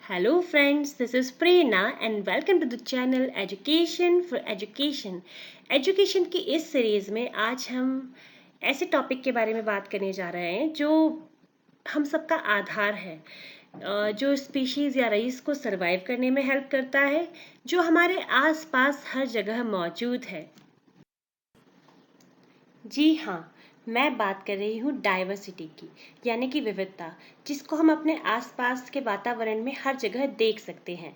Hello friends, this is Prerna and welcome to the channel Education for Education. Education की इस series में आज हम ऐसे टॉपिक के बारे में बात करने जा रहे हैं जो हम सबका आधार है, जो स्पीशीज़ या रईस को सरवाइव करने में हेल्प करता है, जो हमारे आसपास हर जगह मौजूद है। जी हाँ, मैं बात कर रही हूँ डाइवर्सिटी की, यानी कि विविधता, जिसको हम अपने आसपास के वातावरण में हर जगह देख सकते हैं।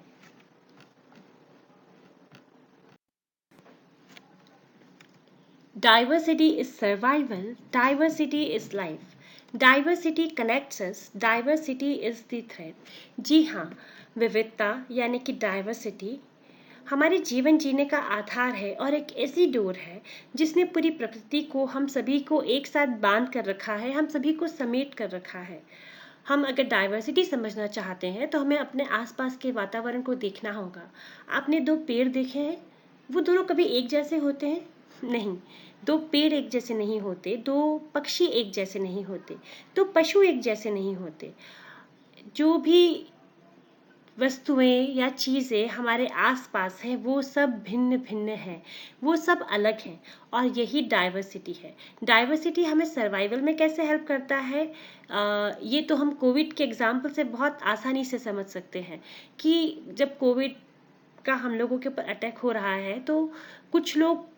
Diversity is survival, diversity is life. Diversity connects us, diversity is the thread. जी हाँ, विविधता यानी कि डाइवर्सिटी हमारे जीवन जीने का आधार है और एक ऐसी डोर है जिसने पूरी प्रकृति को, हम सभी को एक साथ बांध कर रखा है, हम सभी को समेट कर रखा है। हम अगर डाइवर्सिटी समझना चाहते हैं तो हमें अपने आसपास के वातावरण को देखना होगा। आपने दो पेड़ देखे हैं, वो दोनों कभी एक जैसे होते हैं? नहीं। दो पेड़ एक जैसे नहीं होते, दो पक्षी एक जैसे नहीं होते, दो पशु एक जैसे नहीं होते। जो भी वस्तुएं या चीज़ें हमारे आसपास हैं वो सब भिन्न भिन्न हैं, वो सब अलग हैं, और यही डाइवर्सिटी है। डाइवर्सिटी हमें सर्वाइवल में कैसे हेल्प करता है, ये तो हम कोविड के एग्जाम्पल से बहुत आसानी से समझ सकते हैं कि जब कोविड का हम लोगों के ऊपर अटैक हो रहा है तो कुछ लोग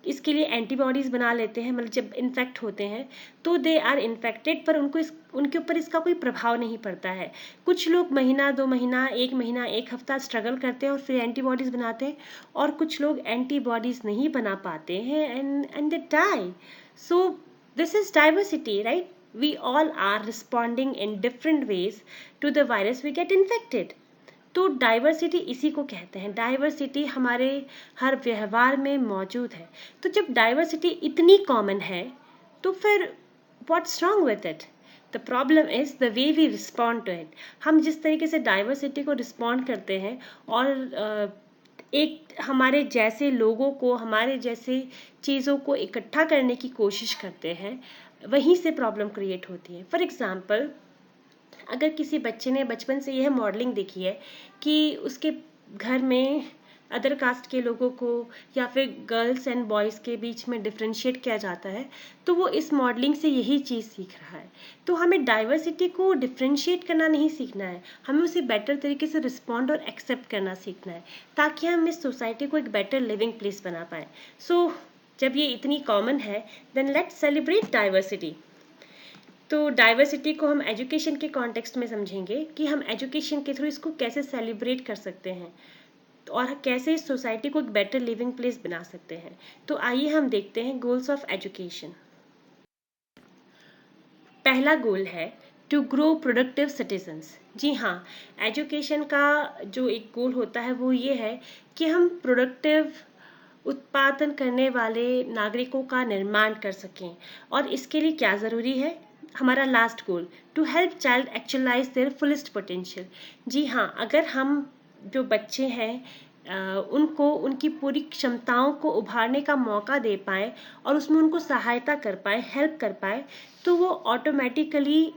इसके लिए एंटीबॉडीज़ बना लेते हैं, मतलब जब इन्फेक्ट होते हैं तो दे आर इन्फेक्टेड, पर उनके ऊपर इसका कोई प्रभाव नहीं पड़ता है। कुछ लोग महीना 2 महीना 1 महीना 1 हफ्ता स्ट्रगल करते हैं और फिर एंटीबॉडीज़ बनाते हैं, और कुछ लोग एंटीबॉडीज़ नहीं बना पाते हैं and they die. So this is diversity, right? We all are responding in different ways to the virus we get infected. तो डाइवर्सिटी इसी को कहते हैं। डाइवर्सिटी हमारे हर व्यवहार में मौजूद है। तो जब डाइवर्सिटी इतनी कॉमन है तो फिर what's wrong with it? The problem is the way we respond to it. हम जिस तरीके से डाइवर्सिटी को रिस्पॉन्ड करते हैं और एक हमारे जैसे लोगों को, हमारे जैसे चीज़ों को इकट्ठा करने की कोशिश करते हैं, वहीं से प्रॉब्लम क्रिएट होती है। फॉर एग्ज़ाम्पल, अगर किसी बच्चे ने बचपन से यह मॉडलिंग देखी है कि उसके घर में अदर कास्ट के लोगों को या फिर गर्ल्स एंड बॉयज़ के बीच में डिफ्रेंशिएट किया जाता है, तो वो इस मॉडलिंग से यही चीज़ सीख रहा है। तो हमें डाइवर्सिटी को डिफ्रेंशिएट करना नहीं सीखना है, हमें उसे बेटर तरीके से रिस्पॉन्ड और एक्सेप्ट करना सीखना है, ताकि हम इस सोसाइटी को एक बेटर लिविंग प्लेस बना पाएँ। सो जब ये इतनी कॉमन है, देन लेट्स सेलिब्रेट डाइवर्सिटी। तो डाइवर्सिटी को हम एजुकेशन के कॉन्टेक्स्ट में समझेंगे कि हम एजुकेशन के थ्रू इसको कैसे सेलिब्रेट कर सकते हैं और कैसे इस सोसाइटी को एक बेटर लिविंग प्लेस बना सकते हैं। तो आइए हम देखते हैं गोल्स ऑफ एजुकेशन। पहला गोल है टू ग्रो प्रोडक्टिव सिटीजन्स। जी हाँ, एजुकेशन का जो एक गोल होता है वो ये है कि हम प्रोडक्टिव उत्पादन करने वाले नागरिकों का निर्माण कर सकें। और इसके लिए क्या ज़रूरी है? हमारा last goal, to help child actualize their fullest potential. जी हाँ, अगर हम जो बच्चे हैं उनको उनकी पूरी क्षमताओं को उभारने का मौका दे पाएँ और उसमें उनको सहायता कर पाएँ, हेल्प कर पाएँ, तो वो ऑटोमेटिकली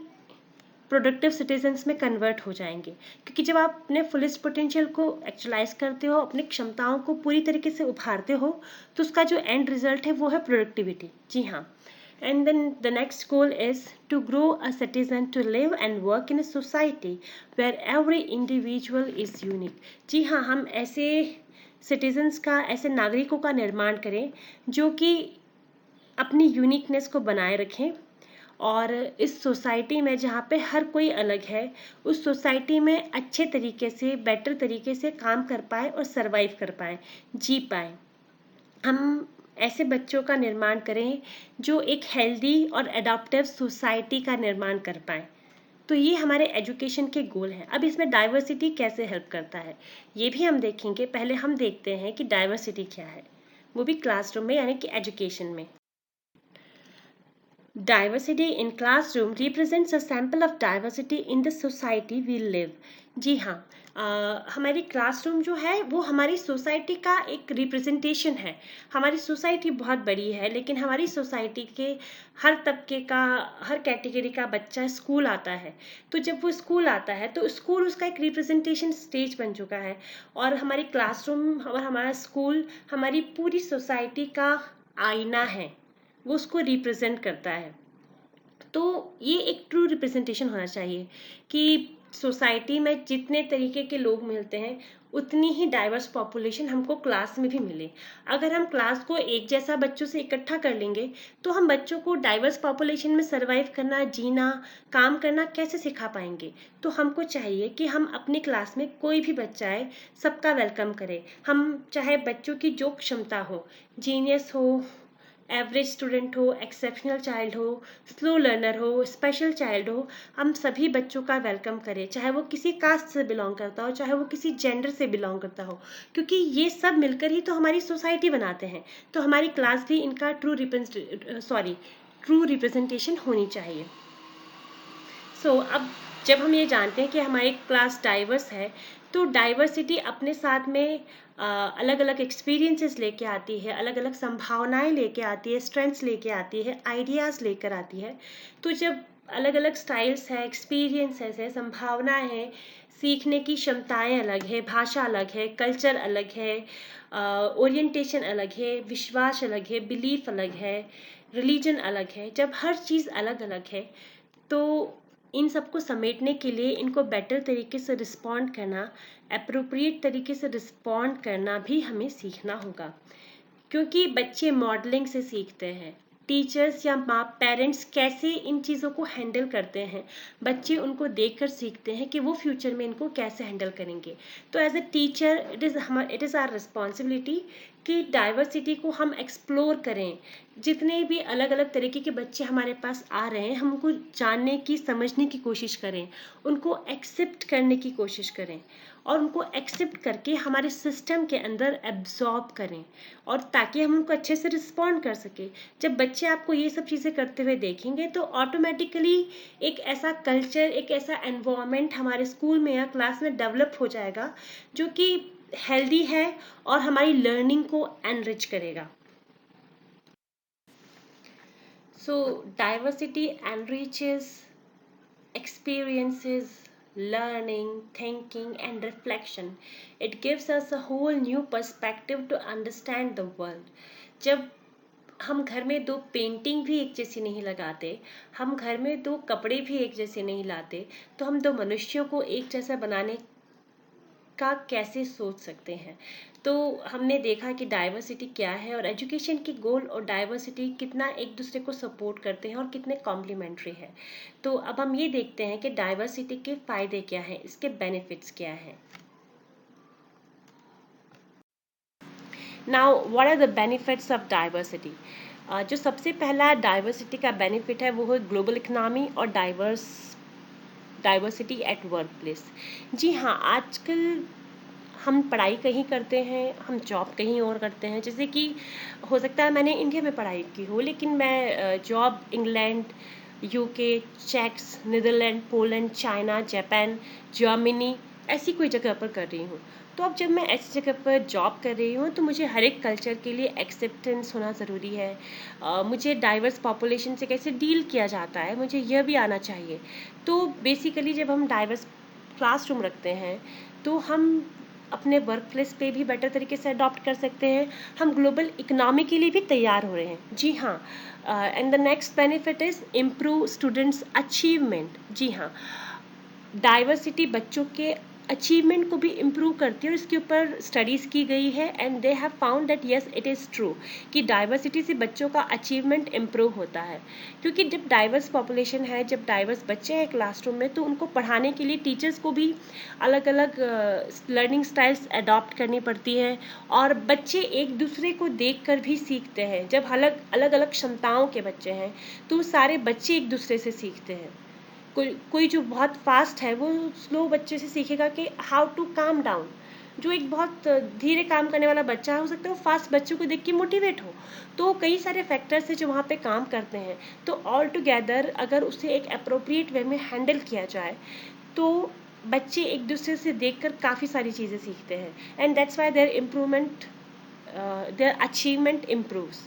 प्रोडक्टिव सिटीजन्स में कन्वर्ट हो जाएंगे। क्योंकि जब आप अपने फुलेस्ट पोटेंशियल को एक्चुअलाइज करते हो, अपनी क्षमताओं को पूरी तरीके से उभारते हो, तो उसका जो एंड रिजल्ट है वो है प्रोडक्टिविटी। जी हाँ। And then the next goal is to grow a citizen to live and work in a society where every individual is unique. जी हाँ, हम ऐसे सिटीजन्स का, ऐसे नागरिकों का निर्माण करें जो कि अपनी यूनिकनेस को बनाए रखें, और इस सोसाइटी में जहाँ पे हर कोई अलग है, उस सोसाइटी में अच्छे तरीके से, बेटर तरीके से काम कर पाए और सरवाइव कर पाए, जी पाए। हम ऐसे बच्चों का निर्माण करें जो एक हेल्दी और एडाप्टिव सोसाइटी का निर्माण कर पाए। तो ये हमारे एजुकेशन के गोल हैं। अब इसमें डाइवर्सिटी कैसे हेल्प करता है ये भी हम देखेंगे। पहले हम देखते हैं कि डाइवर्सिटी क्या है, वो भी क्लासरूम में, यानी कि एजुकेशन में। Diversity in classroom represents a sample of diversity in the society we live. जी हाँ, हमारी क्लासरूम जो है वो हमारी सोसाइटी का एक रिप्रेजेंटेशन है। हमारी सोसाइटी बहुत बड़ी है, लेकिन हमारी सोसाइटी के हर तबके का, हर कैटेगरी का बच्चा स्कूल आता है। तो जब वो स्कूल आता है तो स्कूल उसका एक रिप्रेजेंटेशन स्टेज बन चुका है, और हमारी क्लासरूम और हमारा स्कूल हमारी पूरी सोसाइटी का आईना है, वो उसको रिप्रेजेंट करता है। तो ये एक ट्रू रिप्रेजेंटेशन होना चाहिए कि सोसाइटी में जितने तरीके के लोग मिलते हैं उतनी ही डाइवर्स पॉपुलेशन हमको क्लास में भी मिले। अगर हम क्लास को एक जैसा बच्चों से इकट्ठा कर लेंगे तो हम बच्चों को डाइवर्स पॉपुलेशन में सरवाइव करना, जीना, काम करना कैसे सिखा पाएंगे। तो हमको चाहिए कि हम अपनी क्लास में कोई भी बच्चा है सबका वेलकम करें। हम चाहे बच्चों की जो क्षमता हो, जीनियस हो, एवरेज स्टूडेंट हो, एक्सेप्शनल चाइल्ड हो, स्लो लर्नर हो, स्पेशल चाइल्ड हो, हम सभी बच्चों का वेलकम करें, चाहे वो किसी कास्ट से बिलोंग करता हो, चाहे वो किसी जेंडर से बिलोंग करता हो, क्योंकि ये सब मिलकर ही तो हमारी सोसाइटी बनाते हैं। तो हमारी क्लास भी इनका ट्रू रिप्रेजेंटेशन होनी चाहिए। अब जब हम ये जानते हैं कि हमारी क्लास डाइवर्स है, तो डाइवर्सिटी अपने साथ में अलग अलग एक्सपीरियंसेस लेके आती है, अलग अलग संभावनाएं लेके आती है, स्ट्रेंथ्स लेके आती है, आइडियाज़ लेकर आती है। तो जब अलग अलग स्टाइल्स है, एक्सपीरियंसेस है, संभावनाएं हैं, सीखने की क्षमताएं अलग है, भाषा अलग है, कल्चर अलग है, ओरिएंटेशन अलग है, विश्वास अलग है, बिलीफ अलग है, रिलीजन अलग है। जब हर चीज़ अलग अलग है तो इन सबको समेटने के लिए इनको बेटर तरीके से रिस्पॉन्ड करना, एप्रोप्रिएट तरीके से रिस्पॉन्ड करना भी हमें सीखना होगा, क्योंकि बच्चे मॉडलिंग से सीखते हैं। टीचर्स या माँ, पेरेंट्स कैसे इन चीज़ों को हैंडल करते हैं, बच्चे उनको देखकर सीखते हैं कि वो फ्यूचर में इनको कैसे हैंडल करेंगे। तो as a teacher it is our responsibility कि डाइवर्सिटी को हम एक्सप्लोर करें। जितने भी अलग अलग तरीके के बच्चे हमारे पास आ रहे हैं, हम उनको जानने की, समझने की कोशिश करें, उनको एक्सेप्ट करने की कोशिश करें, और उनको एक्सेप्ट करके हमारे सिस्टम के अंदर एब्जॉर्ब करें, और ताकि हम उनको अच्छे से रिस्पॉन्ड कर सकें। जब बच्चे आपको ये सब चीज़ें करते हुए देखेंगे तो ऑटोमेटिकली एक ऐसा कल्चर, एक ऐसा एनवायरनमेंट हमारे स्कूल में या क्लास में डेवलप हो जाएगा जो कि हेल्दी है और हमारी लर्निंग को एनरिच करेगा। सो diversity enriches experiences, learning, thinking, and reflection. It gives us a whole new perspective to understand the world. जब हम घर में दो पेंटिंग भी एक जैसी नहीं लगाते, हम घर में दो कपड़े भी एक जैसे नहीं लाते, तो हम दो मनुष्यों को एक जैसा बनाने का कैसे सोच सकते हैं। तो हमने देखा कि डाइवर्सिटी क्या है, और एजुकेशन की गोल और डाइवर्सिटी कितना एक दूसरे को सपोर्ट करते हैं और कितने कॉम्प्लीमेंट्री है। तो अब हम ये देखते हैं कि डाइवर्सिटी के फ़ायदे क्या हैं, इसके बेनिफिट्स क्या हैं। Now what are the benefits of diversity. जो सबसे पहला डाइवर्सिटी का बेनिफिट है वो है ग्लोबल इकनॉमी और डाइवर्सिटी एट वर्क प्लेस। जी हाँ, आजकल हम पढ़ाई कहीं करते हैं, हम जॉब कहीं और करते हैं। जैसे कि हो सकता है मैंने इंडिया में पढ़ाई की हो, लेकिन मैं job England, UK, Czechs, Netherlands, Poland, China, Japan, Germany, ऐसी कोई जगह पर कर रही हूँ। तो अब जब मैं ऐसी जगह पर जॉब कर रही हूँ तो मुझे हर एक कल्चर के लिए एक्सेप्टेंस होना ज़रूरी है। मुझे डाइवर्स पॉपुलेशन से कैसे डील किया जाता है, मुझे यह भी आना चाहिए। तो बेसिकली जब हम डाइवर्स क्लासरूम रखते हैं तो हम अपने वर्क प्लेस पे भी बेटर तरीके से अडॉप्ट कर सकते हैं। हम ग्लोबल इकनॉमी के लिए भी तैयार हो रहे हैं। जी हाँ, and the next benefit is improve students achievement. जी हाँ, डाइवर्सिटी बच्चों के अचीवमेंट को भी इम्प्रूव करती है, और इसके ऊपर स्टडीज़ की गई है, and they have found that yes it is true कि डाइवर्सिटी से बच्चों का अचीवमेंट इम्प्रूव होता है। क्योंकि जब डाइवर्स पॉपुलेशन है, जब डाइवर्स बच्चे हैं क्लासरूम में, तो उनको पढ़ाने के लिए टीचर्स को भी अलग अलग लर्निंग स्टाइल्स अडॉप्ट करनी पड़ती हैं, और बच्चे एक दूसरे को देख कर भी सीखते हैं। जब अलग अलग अलग क्षमताओं के बच्चे हैं तो सारे बच्चे एक दूसरे से सीखते हैं। कोई कोई जो बहुत फास्ट है वो स्लो बच्चे से सीखेगा कि हाउ टू काम डाउन, जो एक बहुत धीरे काम करने वाला बच्चा हो सकता है वो फास्ट बच्चों को देख के मोटिवेट हो। तो कई सारे फैक्टर्स हैं जो वहाँ पे काम करते हैं। तो ऑल टुगेदर अगर उसे एक अप्रोप्रिएट वे में हैंडल किया जाए तो बच्चे एक दूसरे से देखकर काफ़ी सारी चीज़ें सीखते हैं, and that's why their improvement, their achievement improves.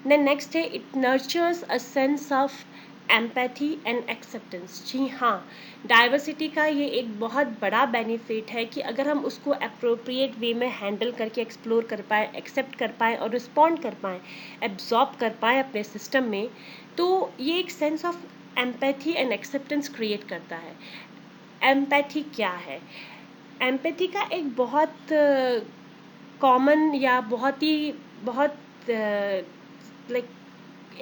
Then next है, it nurtures a sense of empathy and acceptance. जी हाँ, डाइवर्सिटी का ये एक बहुत बड़ा बेनिफिट है कि अगर हम उसको अप्रोप्रिएट वे में हैंडल करके एक्सप्लोर कर पाए, एक्सेप्ट कर पाए और रिस्पॉन्ड कर पाए, एब्जॉर्ब कर पाए अपने सिस्टम में, तो ये एक sense of empathy and acceptance create करता है। एम्पैथी क्या है? एम्पैथी का एक बहुत कॉमन या बहुत लाइक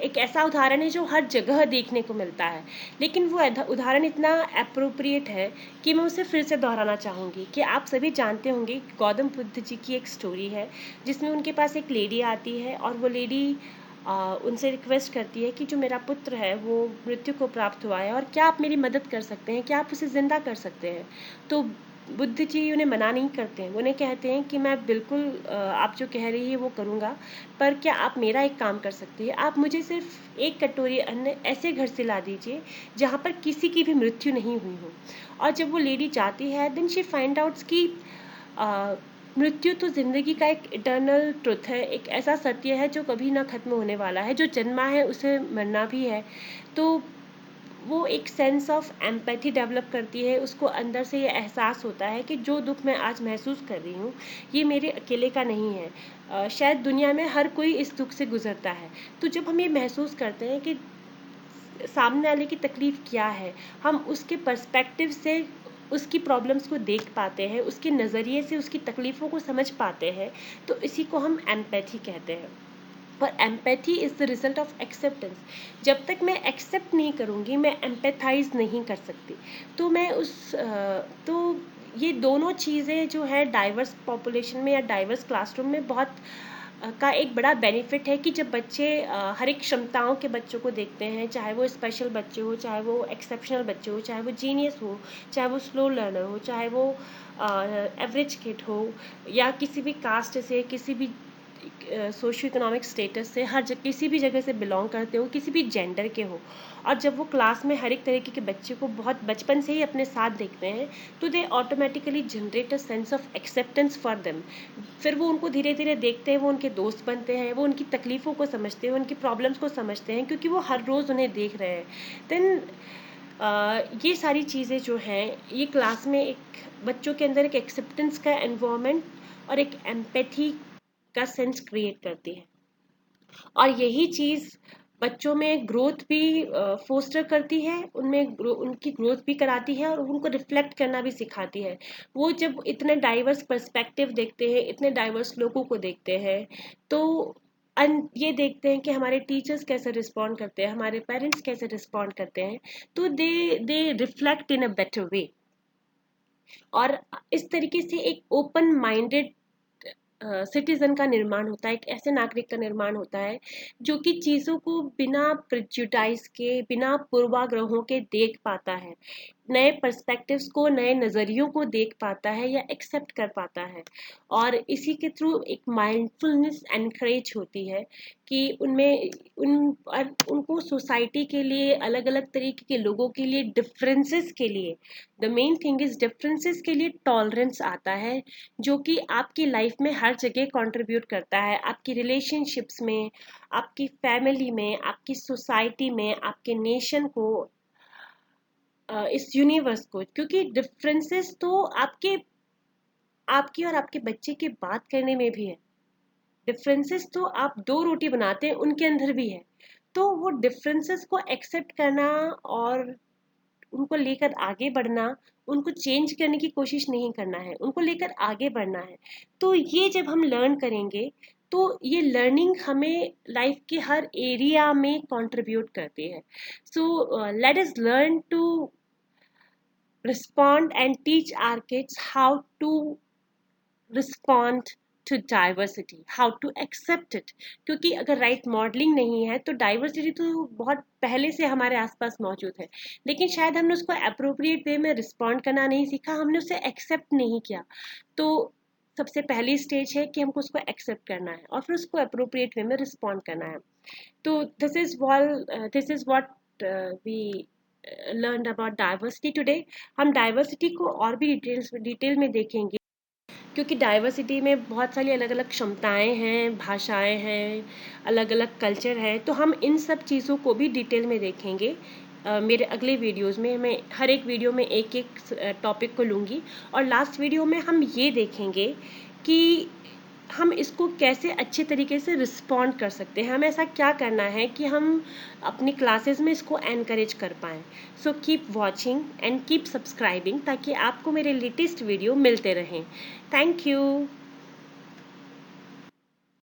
एक ऐसा उदाहरण है जो हर जगह देखने को मिलता है, लेकिन वो उदाहरण इतना अप्रोप्रिएट है कि मैं उसे फिर से दोहराना चाहूँगी कि आप सभी जानते होंगे गौतम बुद्ध जी की एक स्टोरी है जिसमें उनके पास एक लेडी आती है और वो लेडी उनसे रिक्वेस्ट करती है कि जो मेरा पुत्र है वो मृत्यु को प्राप्त हुआ है और क्या आप मेरी मदद कर सकते हैं, क्या आप उसे ज़िंदा कर सकते हैं। तो बुद्ध जी उन्हें मना नहीं करते हैं, वो उन्हें कहते हैं कि मैं बिल्कुल आप जो कह रही है वो करूँगा, पर क्या आप मेरा एक काम कर सकती है, आप मुझे सिर्फ एक कटोरी अन्न ऐसे घर से ला दीजिए जहाँ पर किसी की भी मृत्यु नहीं हुई हो। और जब वो लेडी जाती है देन शी फाइंड आउट्स कि मृत्यु तो ज़िंदगी का एक इटर्नल ट्रुथ है, एक ऐसा सत्य है जो कभी ना ख़त्म होने वाला है, जो जन्मा है उसे मरना भी है। तो वो एक सेंस ऑफ एम्पैथी डेवलप करती है, उसको अंदर से ये एहसास होता है कि जो दुख मैं आज महसूस कर रही हूँ ये मेरे अकेले का नहीं है, शायद दुनिया में हर कोई इस दुख से गुजरता है। तो जब हम ये महसूस करते हैं कि सामने वाले की तकलीफ़ क्या है, हम उसके पर्सपेक्टिव से उसकी प्रॉब्लम्स को देख पाते हैं, उसके नज़रिए से उसकी तकलीफ़ों को समझ पाते हैं, तो इसी को हम एम्पैथी कहते हैं। और empathy is the result of acceptance. जब तक मैं एक्सेप्ट नहीं करूँगी मैं एम्पैथाइज नहीं कर सकती। तो मैं तो ये दोनों चीज़ें जो है डाइवर्स पॉपुलेशन में या डाइवर्स क्लासरूम में बहुत का एक बड़ा बेनिफिट है कि जब बच्चे हर एक क्षमताओं के बच्चों को देखते हैं, चाहे वो स्पेशल बच्चे हो, चाहे वो एक्सेप्शनल बच्चे हो, चाहे वो जीनियस हो, चाहे वो स्लो लर्नर हो, चाहे वो एवरेज किड हो, या किसी भी कास्ट से, किसी भी सोशो इकोनॉमिक स्टेटस से, किसी भी जगह से बिलोंग करते हो, किसी भी जेंडर के हो, और जब वो क्लास में हर एक तरीके के बच्चे को बहुत बचपन से ही अपने साथ देखते हैं तो they automatically generate a sense of acceptance for them. फिर वो उनको धीरे धीरे देखते हैं, वो उनके दोस्त बनते हैं, वो उनकी तकलीफ़ों को समझते हैं, उनकी प्रॉब्लम्स को समझते हैं, क्योंकि वो हर रोज़ उन्हें देख रहे हैं। देन ये सारी चीज़ें जो हैं ये क्लास में एक बच्चों के अंदर एक एक्सेप्टेंस का एनवायरनमेंट और एक एम्पैथी का सेंस क्रिएट करती है, और यही चीज़ बच्चों में ग्रोथ भी फोस्टर करती है, उनकी ग्रोथ भी कराती है और उनको रिफ्लेक्ट करना भी सिखाती है। वो जब इतने डाइवर्स पर्सपेक्टिव देखते हैं, इतने डाइवर्स लोगों को देखते हैं, तो ये देखते हैं कि हमारे टीचर्स कैसे रिस्पॉन्ड करते हैं, हमारे पेरेंट्स कैसे रिस्पॉन्ड करते हैं, तो दे reflect in a better way. और इस तरीके से एक ओपन माइंडेड सिटीजन का निर्माण होता है, एक ऐसे नागरिक का निर्माण होता है जो कि चीज़ों को बिना प्रिजुडाइज के, बिना पूर्वाग्रहों के देख पाता है, नए पर्सपेक्टिव्स को, नए नज़रियों को देख पाता है या एक्सेप्ट कर पाता है। और इसी के थ्रू एक माइंडफुलनेस एनकरेज होती है कि उनको सोसाइटी के लिए, अलग अलग तरीके के लोगों के लिए, डिफरेंसेस के लिए, the main thing is differences के लिए टॉलरेंस आता है, जो कि आपकी लाइफ में हर जगह कंट्रीब्यूट करता है, आपकी रिलेशनशिप्स में, आपकी फैमिली में, आपकी सोसाइटी में, आपके नेशन को, इस यूनिवर्स को। क्योंकि डिफरेंसेस तो आपकी और आपके बच्चे की बात करने में भी है, डिफरेंसेस तो आप दो रोटी बनाते हैं उनके अंदर भी है। तो वो डिफरेंसेस को एक्सेप्ट करना और उनको लेकर आगे बढ़ना, उनको चेंज करने की कोशिश नहीं करना है, उनको लेकर आगे बढ़ना है। तो ये जब हम लर्न करेंगे तो ये लर्निंग हमें लाइफ के हर एरिया में कंट्रीब्यूट करती है। So let us learn to respond and teach our kids how to respond to diversity, how to accept it. क्योंकि अगर राइट मॉडलिंग नहीं है तो डाइवर्सिटी तो बहुत पहले से हमारे आसपास मौजूद है, लेकिन शायद हमने उसको अप्रोप्रिएट वे में रिस्पॉन्ड करना नहीं सीखा, हमने उसे एक्सेप्ट नहीं किया। तो सबसे पहली स्टेज है कि हमको उसको एक्सेप्ट करना है और फिर उसको अप्रोप्रिएट वे में रिस्पॉन्ड करना है। तो this is what we learn about diversity today. हम डाइवर्सिटी को और भी डिटेल में देखेंगे, क्योंकि डाइवर्सिटी में बहुत सारी अलग अलग क्षमताएं हैं, भाषाएं हैं, अलग अलग कल्चर है। तो हम इन सब चीज़ों को भी डिटेल में देखेंगे। मेरे अगले वीडियोस में मैं हर एक वीडियो में एक एक टॉपिक को लूँगी, और लास्ट वीडियो में हम ये देखेंगे कि हम इसको कैसे अच्छे तरीके से रिस्पॉन्ड कर सकते हैं, हमें ऐसा क्या करना है कि हम अपनी क्लासेस में इसको एनकरेज कर पाएँ। So keep watching and keep subscribing, ताकि आपको मेरे लेटेस्ट वीडियो मिलते रहें। Thank you.